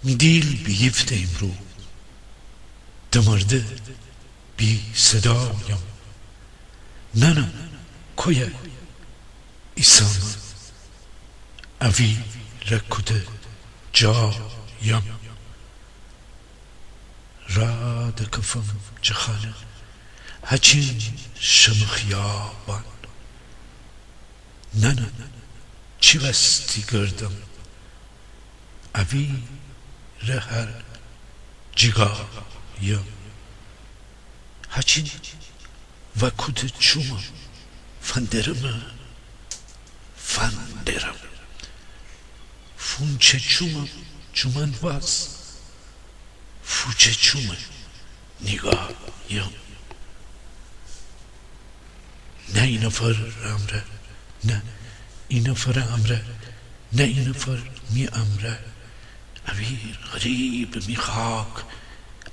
میدیل بیگفت امرو دمرده بی صدایم ننم کویا ایسام اوی رکوده جایم را دکفم جخانه هچین شمخیابان ننم چی وستی گردم اوی رهر جگایم هچین وکوت چومم فندرم فونچه چومم چومن واز فوچه چومم نگایم نه این نفر امره نه این نفر امره نه این نفر می امره اویر غریب می خاک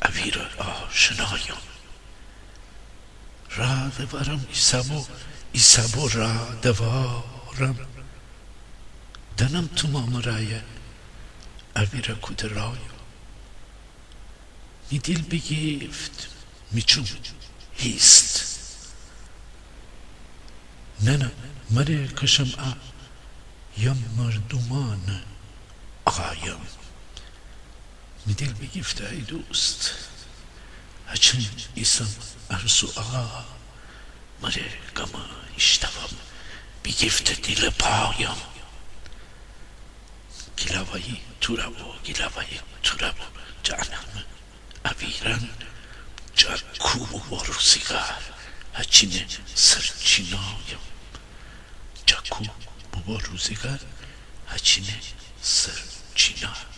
اویر آشنایم را دوارم ایسابو را دوارم دنم تو مامرایه اویر کود رایم می دل بگیفت می چون هیست نه مره کشم یم مردمان آقایم می دل بگیفت ای دوست هچن ایسم ارزو آقا مره گما اشتوام بگیفت دل پایم گلاوی تو رو جانم اویرن جاکو و روزگار هچینه سرچینایم جاکو و روزگار هچینه سرچینایم